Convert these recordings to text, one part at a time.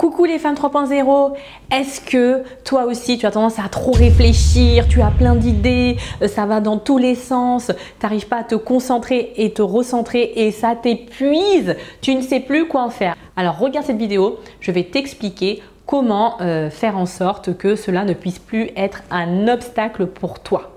Coucou les femmes 3.0, est-ce que toi aussi tu as tendance à trop réfléchir, tu as plein d'idées, ça va dans tous les sens, tu n'arrives pas à te concentrer et te recentrer et ça t'épuise, tu ne sais plus quoi en faire. Alors regarde cette vidéo, je vais t'expliquer comment faire en sorte que cela ne puisse plus être un obstacle pour toi.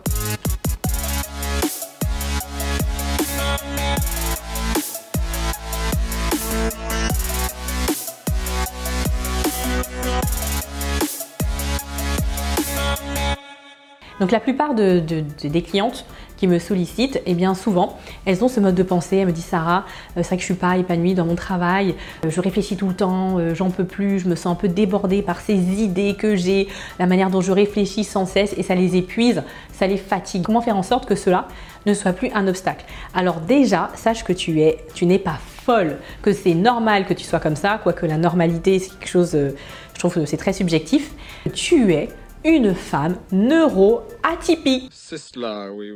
Donc la plupart des clientes qui me sollicitent, eh bien souvent, elles ont ce mode de pensée. Elles me disent Sarah, c'est vrai que je suis pas épanouie dans mon travail, je réfléchis tout le temps, j'en peux plus, je me sens un peu débordée par ces idées que j'ai, la manière dont je réfléchis sans cesse et ça les épuise, ça les fatigue. Comment faire en sorte que cela ne soit plus un obstacle? Alors déjà, sache que tu n'es pas folle, que c'est normal que tu sois comme ça, quoique la normalité c'est quelque chose, je trouve que c'est très subjectif. Tu es une femme neuro-atypique. C'est cela, oui.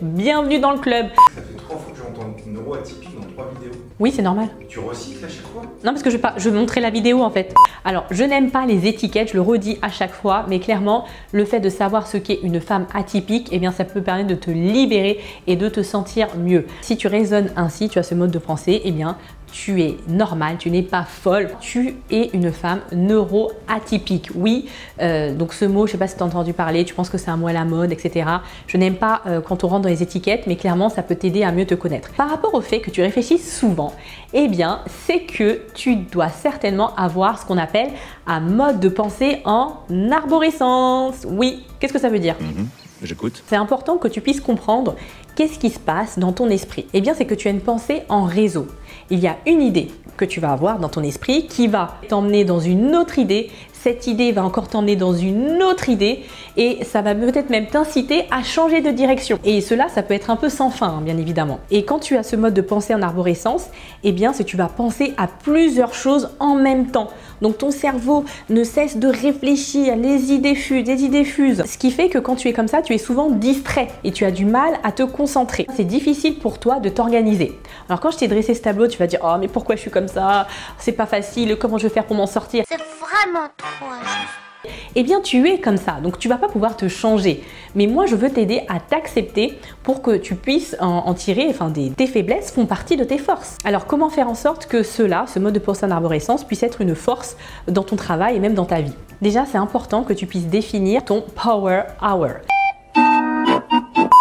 Bienvenue dans le club. Ça fait 3 fois que j'entends neuro-atypique dans 3 vidéos. Oui, c'est normal. Tu recycles à chaque fois? Non, parce que je montrais la vidéo en fait. Alors, je n'aime pas les étiquettes, je le redis à chaque fois, mais clairement, le fait de savoir ce qu'est une femme atypique, eh bien, ça peut permettre de te libérer et de te sentir mieux. Si tu raisonnes ainsi, tu as ce mode de pensée, eh bien, tu es normale, tu n'es pas folle, tu es une femme neuro-atypique. Oui, donc ce mot, je ne sais pas si tu as entendu parler, tu penses que c'est un mot à la mode, etc. Je n'aime pas quand on rentre dans les étiquettes, mais clairement, ça peut t'aider à mieux te connaître. Par rapport au fait que tu réfléchis souvent, eh bien, c'est que tu dois certainement avoir ce qu'on appelle un mode de pensée en arborescence. Oui, qu'est-ce que ça veut dire? J'écoute. C'est important que tu puisses comprendre qu'est-ce qui se passe dans ton esprit. Eh bien, c'est que tu as une pensée en réseau. Il y a une idée que tu vas avoir dans ton esprit qui va t'emmener dans une autre idée. Cette idée va encore t'emmener dans une autre idée et ça va peut-être même t'inciter à changer de direction. Et cela, ça peut être un peu sans fin, hein, bien évidemment. Et quand tu as ce mode de pensée en arborescence, eh bien, c'est que tu vas penser à plusieurs choses en même temps. Donc ton cerveau ne cesse de réfléchir, les idées fusent, ce qui fait que quand tu es comme ça, tu es souvent distrait et tu as du mal à te concentrer. C'est difficile pour toi de t'organiser. Alors quand je t'ai dressé ce tableau, tu vas dire « Oh mais pourquoi je suis comme ça? C'est pas facile, comment je vais faire pour m'en sortir ?» C'est vraiment trop injuste. Eh bien, tu es comme ça, donc tu vas pas pouvoir te changer. Mais moi, je veux t'aider à t'accepter pour que tu puisses en tirer, enfin, tes faiblesses font partie de tes forces. Alors, comment faire en sorte que ce mode de pensée en arborescence, puisse être une force dans ton travail et même dans ta vie? Déjà, c'est important que tu puisses définir ton Power Hour.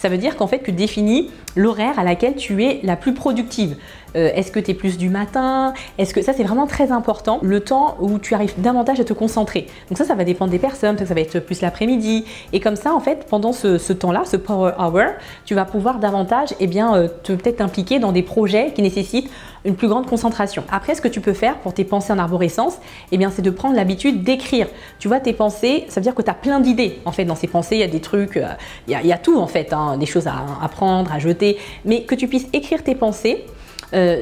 Ça veut dire qu'en fait, tu définis l'horaire à laquelle tu es la plus productive. Est-ce que tu es plus du matin? Est-ce que ça, c'est vraiment très important, le temps où tu arrives davantage à te concentrer. Donc ça va dépendre des personnes, ça va être plus l'après-midi. Et comme ça, en fait, pendant ce temps-là, ce Power Hour, tu vas pouvoir davantage peut-être t'impliquer dans des projets qui nécessitent une plus grande concentration. Après, ce que tu peux faire pour tes pensées en arborescence, eh bien, c'est de prendre l'habitude d'écrire. Tu vois, tes pensées, ça veut dire que tu as plein d'idées. En fait, dans ces pensées, il y a des trucs, il y a tout en fait, hein, des choses à apprendre, à jeter, mais que tu puisses écrire tes pensées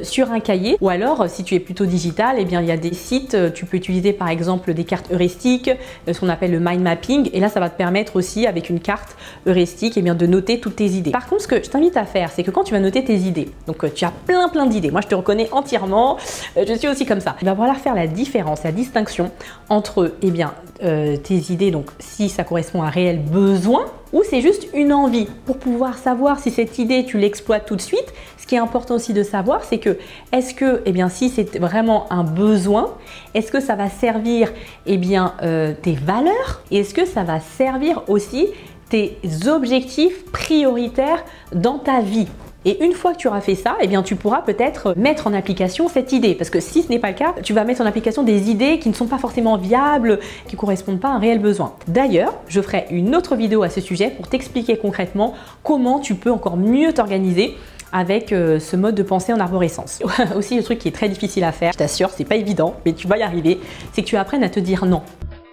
sur un cahier, ou alors si tu es plutôt digital, eh bien il y a des sites, tu peux utiliser par exemple des cartes heuristiques, ce qu'on appelle le mind mapping, et là ça va te permettre aussi avec une carte heuristique eh bien, de noter toutes tes idées. Par contre, ce que je t'invite à faire, c'est que quand tu vas noter tes idées, donc tu as plein d'idées, moi je te reconnais entièrement, je suis aussi comme ça, il va falloir faire la différence, la distinction entre tes idées, donc si ça correspond à un réel besoin, ou c'est juste une envie. Pour pouvoir savoir si cette idée, tu l'exploites tout de suite, ce qui est important aussi de savoir, c'est que est-ce que, si c'est vraiment un besoin, est-ce que ça va servir tes valeurs et est-ce que ça va servir aussi tes objectifs prioritaires dans ta vie? Et une fois que tu auras fait ça, eh bien, tu pourras peut-être mettre en application cette idée. Parce que si ce n'est pas le cas, tu vas mettre en application des idées qui ne sont pas forcément viables, qui ne correspondent pas à un réel besoin. D'ailleurs, je ferai une autre vidéo à ce sujet pour t'expliquer concrètement comment tu peux encore mieux t'organiser avec ce mode de pensée en arborescence. Aussi, le truc qui est très difficile à faire, je t'assure, c'est pas évident, mais tu vas y arriver, c'est que tu apprennes à te dire non.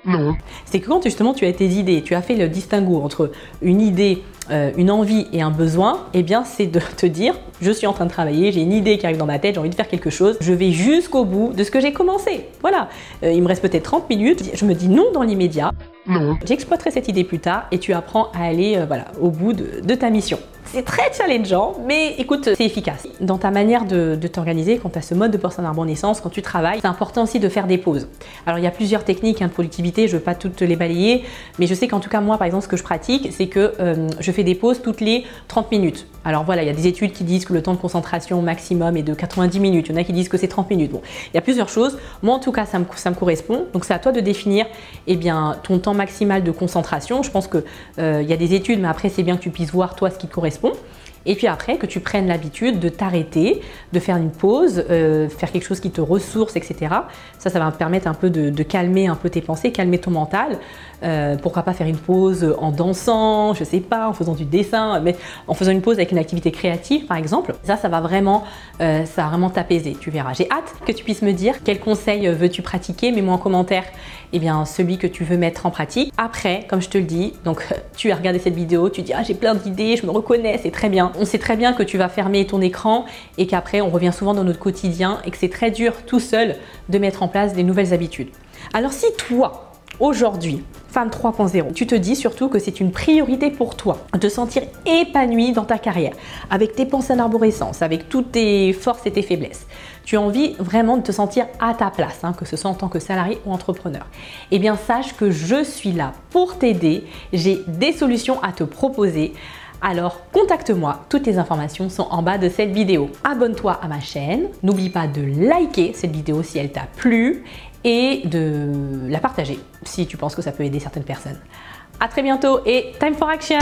Non. C'est que quand justement tu as tes idées, tu as fait le distinguo entre une idée une envie et un besoin, eh bien c'est de te dire je suis en train de travailler, j'ai une idée qui arrive dans ma tête, j'ai envie de faire quelque chose, je vais jusqu'au bout de ce que j'ai commencé. Voilà, il me reste peut-être 30 minutes, je me dis non dans l'immédiat, j'exploiterai cette idée plus tard et tu apprends à aller voilà, au bout de ta mission. C'est très challengeant, mais écoute, c'est efficace. Dans ta manière de t'organiser, quand tu as ce mode de pensée en arborescence, quand tu travailles, c'est important aussi de faire des pauses. Alors il y a plusieurs techniques de productivité, je ne veux pas toutes les balayer, mais je sais qu'en tout cas moi par exemple ce que je pratique, c'est que je fais des pauses toutes les 30 minutes. Alors voilà, il y a des études qui disent que le temps de concentration maximum est de 90 minutes, il y en a qui disent que c'est 30 minutes. Bon, il y a plusieurs choses. Moi en tout cas ça me correspond, donc c'est à toi de définir eh bien, ton temps maximal de concentration. Je pense qu'il y a des études, mais après c'est bien que tu puisses voir toi ce qui te correspond. Et puis après, que tu prennes l'habitude de t'arrêter, de faire une pause, faire quelque chose qui te ressource, etc. Ça va te permettre un peu de calmer un peu tes pensées, calmer ton mental. Pourquoi pas faire une pause en dansant, je sais pas, en faisant du dessin, mais en faisant une pause avec une activité créative par exemple. Ça va vraiment t'apaiser, tu verras. J'ai hâte que tu puisses me dire quel conseil veux-tu pratiquer, mets-moi en commentaire eh bien, celui que tu veux mettre en pratique. Après, comme je te le dis, donc tu as regardé cette vidéo, tu dis ah j'ai plein d'idées, je me reconnais, c'est très bien. On sait très bien que tu vas fermer ton écran et qu'après on revient souvent dans notre quotidien et que c'est très dur tout seul de mettre en place des nouvelles habitudes. Alors si toi, aujourd'hui, Femme 3.0, tu te dis surtout que c'est une priorité pour toi de te sentir épanoui dans ta carrière, avec tes pensées en arborescence, avec toutes tes forces et tes faiblesses. Tu as envie vraiment de te sentir à ta place, que ce soit en tant que salarié ou entrepreneur. Eh bien, sache que je suis là pour t'aider. J'ai des solutions à te proposer. Alors, contacte-moi. Toutes les informations sont en bas de cette vidéo. Abonne-toi à ma chaîne. n'oublie pas de liker cette vidéo si elle t'a plu et de la partager si tu penses que ça peut aider certaines personnes. À très bientôt et time for action!